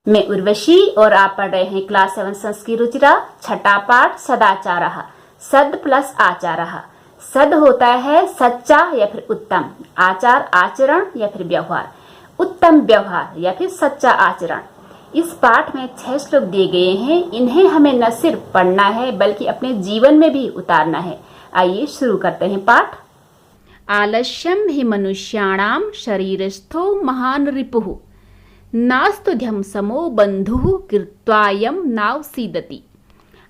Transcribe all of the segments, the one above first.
मैं उर्वशी और आप पढ़ रहे हैं क्लास 7 संस्कृत रुचिरा छठा पाठ सदाचारः। सद प्लस आचारः। सद होता है सच्चा या फिर उत्तम, आचार आचरण या फिर व्यवहार, उत्तम व्यवहार या फिर सच्चा आचरण। इस पाठ में 6 श्लोक दिए गए हैं। इन्हें हमें न सिर्फ पढ़ना है बल्कि अपने जीवन में भी उतारना है। आइए शुरू करते हैं पाठ। आलस्यम हि मनुष्याणाम शरीरस्थो महान रिपुः नास्तुध्यम समो बंधु कृत्वायम नावसीदति।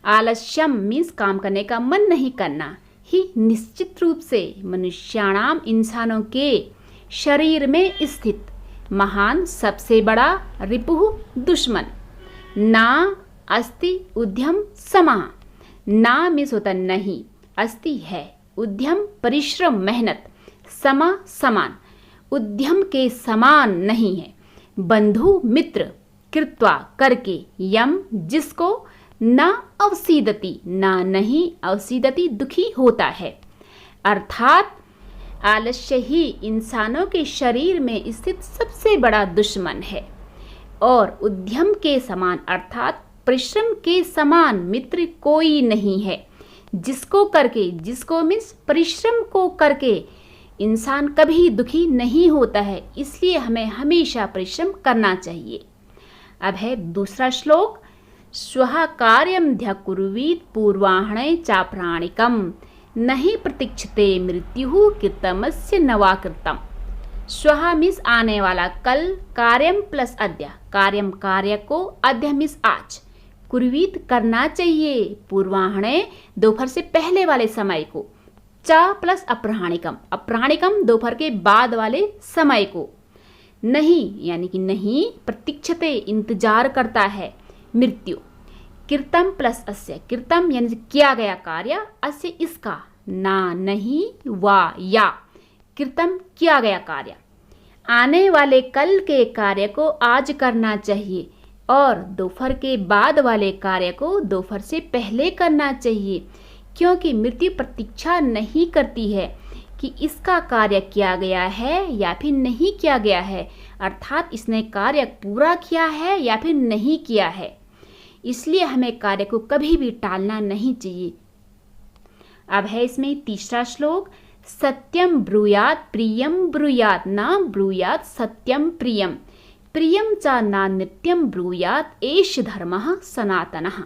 आलस्यम मीन्स काम करने का मन नहीं करना, ही निश्चित रूप से मनुष्याणाम इंसानों के शरीर में स्थित महान सबसे बड़ा रिपुः दुश्मन। ना अस्ति उद्यम समः। ना मीन्स होता नहीं, अस्ति है, उद्यम परिश्रम मेहनत, समा समान, उद्यम के समान नहीं है। बंधु मित्र, कृत्वा करके, यम जिसको, न अवसीदति ना नहीं, अवसीदति दुखी होता है। अर्थात आलस्य ही इंसानों के शरीर में स्थित सबसे बड़ा दुश्मन है और उद्यम के समान अर्थात परिश्रम के समान मित्र कोई नहीं है। जिसको करके, जिसको मीन्स परिश्रम को करके इंसान कभी दुखी नहीं होता है, इसलिए हमें हमेशा परिश्रम करना चाहिए। अब है दूसरा श्लोक। स्वः कार्यम ध्यकुर्वीत पूर्वाह्णे चाप्राणिकम नहि प्रतीक्षते मृत्यु कृतमस्य नवा कृतम। स्वः मीन्स आने वाला, कल, कार्यम प्लस अद्य, कार्यम कार्य को, अद्य मीन्स आज, कुर्वीत करना चाहिए, पूर्वाह्णे दोपहर से पहले वाले समय को, चा प्लस अप्राणिकम, अप्राणिकम दोपहर के बाद वाले समय को, नहीं यानी कि नहीं, प्रतीक्षते इंतजार करता है, मृत्यु, कृतम प्लस अस्य, कृतम यानी किया गया कार्य, अस्य इसका, ना नहीं वा या, कृतम किया गया कार्य, आने वाले कल के कार्य को आज करना चाहिए और दोपहर के बाद वाले कार्य को दोपहर से पहले करना चाहिए, क्योंकि मृत्यु प्रतीक्षा नहीं करती है कि इसका कार्य किया गया है या फिर नहीं किया गया है, अर्थात इसने कार्य पूरा किया है या फिर नहीं किया है। इसलिए हमें कार्य को कभी भी टालना नहीं चाहिए। अब है इसमें तीसरा श्लोक। सत्यम ब्रूयात प्रियम ब्रूयात ना ब्रूयात सत्यम प्रियम, प्रियम च ना नित्यम ब्रूयात एष धर्मः सनातनः।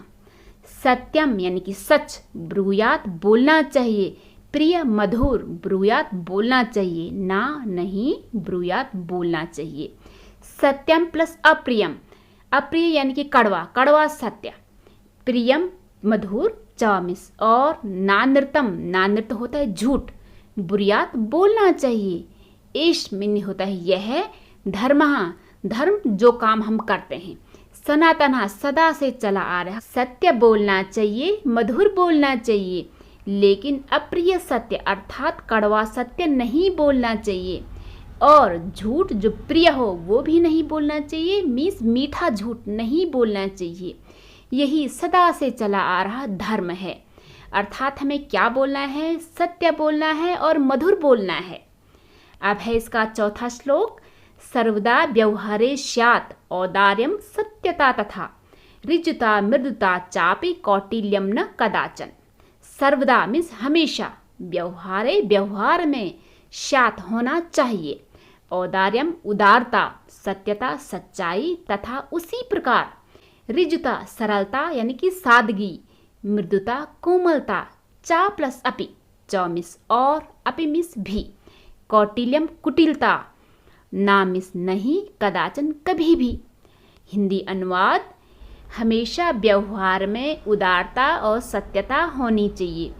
सत्यम यानी कि सच, ब्रूयात बोलना चाहिए, प्रिय मधुर, ब्रूयात बोलना चाहिए, ना नहीं, ब्रूयात बोलना चाहिए। सत्यम प्लस अप्रियम, अप्रिय यानी कि कड़वा, कड़वा सत्य, प्रियम मधुर, चामिस, और नानृतम, नानृत होता है झूठ, ब्रूयात बोलना चाहिए। एष मिनी होता है यह, धर्मः धर्म जो काम हम करते हैं, सनातन सदा से चला आ रहा, सत्य बोलना चाहिए, मधुर बोलना चाहिए, लेकिन अप्रिय सत्य अर्थात कड़वा सत्य नहीं बोलना चाहिए, और झूठ जो प्रिय हो वो भी नहीं बोलना चाहिए, मीन्स मीठा झूठ नहीं बोलना चाहिए। यही सदा से चला आ रहा धर्म है। अर्थात हमें क्या बोलना है, सत्य बोलना है और मधुर बोलना है। अब है इसका चौथा श्लोक। सर्वदा व्यवहारे स्यात् औदार्यम सत्यता तथा ऋजुता मृदुता चापि कौटिल्यम न कदाचन। सर्वदा मीन्स हमेशा, व्यवहारे व्यवहार में, स्यात् होना चाहिए, औदार्यम उदारता, सत्यता सच्चाई, तथा उसी प्रकार ऋजुता सरलता यानी कि सादगी, मृदुता कोमलता, चा प्लस अपि, चौमिस और, अपि मिस भी, कौटिल्यम कुटिलता, ना मिस नहीं, कदाचन कभी भी। हिंदी अनुवाद। हमेशा व्यवहार में उदारता और सत्यता होनी चाहिए,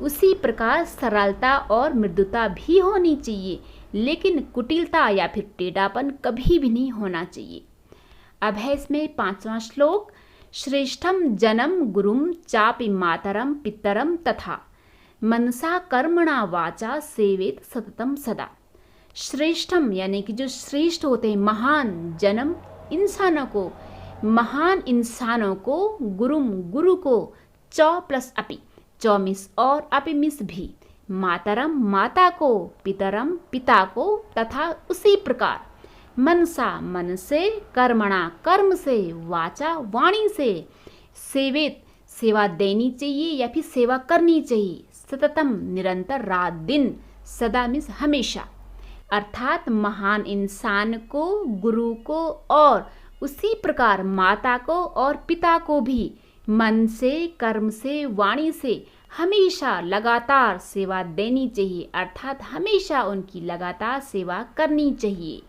उसी प्रकार सरलता और मृदुता भी होनी चाहिए, लेकिन कुटिलता या फिर टेढ़ापन कभी भी नहीं होना चाहिए। अब है इसमें पांचवा श्लोक। श्रेष्ठम जनम गुरुम चापि मातरम पितरम तथा मनसा कर्मणा वाचा सेवेत सततम सदा। श्रेष्ठम यानी कि जो श्रेष्ठ होते हैं, महान जन्म इंसानों को, महान इंसानों को, गुरुम गुरु को, चौ प्लस अपि, चौमिस और अपि मिस भी, मातरम माता को, पितरम पिता को, तथा उसी प्रकार मनसा मन से, कर्मणा कर्म से, वाचा वाणी से, सेवेत सेवा देनी चाहिए या फिर सेवा करनी चाहिए, सततम निरंतर रात दिन, सदा मीन्स हमेशा, अर्थात महान इंसान को, गुरु को और उसी प्रकार माता को और पिता को भी मन से, कर्म से, वाणी से हमेशा लगातार सेवा देनी चाहिए, अर्थात हमेशा उनकी लगातार सेवा करनी चाहिए।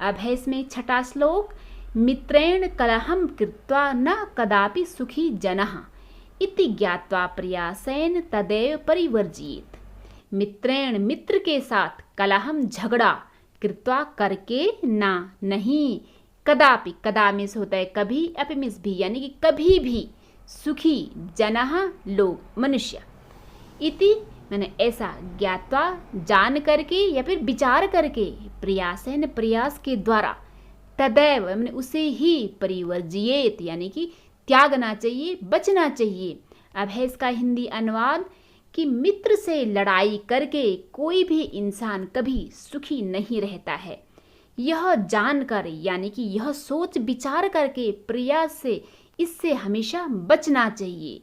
अब है इसमें छठा श्लोक, मित्रेण कलहम कृत्वा न कदापि सुखी जनः इति ज्ञात्वा प्रयासेन तदेव परिवर्जित। मित्रेण मित्र के साथ, कलहम झगड़ा, कृत्वा करके, ना नहीं, कदापि, कदा मिस होता है कभी, अपि मिस भी यानी कि कभी भी, सुखी जनः लोग मनुष्य, इति मैंने ऐसा, ज्ञात्वा जान करके या फिर विचार करके, प्रयासेन प्रयास के द्वारा, तदैव मैंने उसे ही, परिवर्जियेत यानी कि त्यागना चाहिए, बचना चाहिए। अब है इसका हिंदी अनुवाद कि मित्र से लड़ाई करके कोई भी इंसान कभी सुखी नहीं रहता है। यह जानकर यानी कि यह सोच विचार करके प्रयास से इससे हमेशा बचना चाहिए।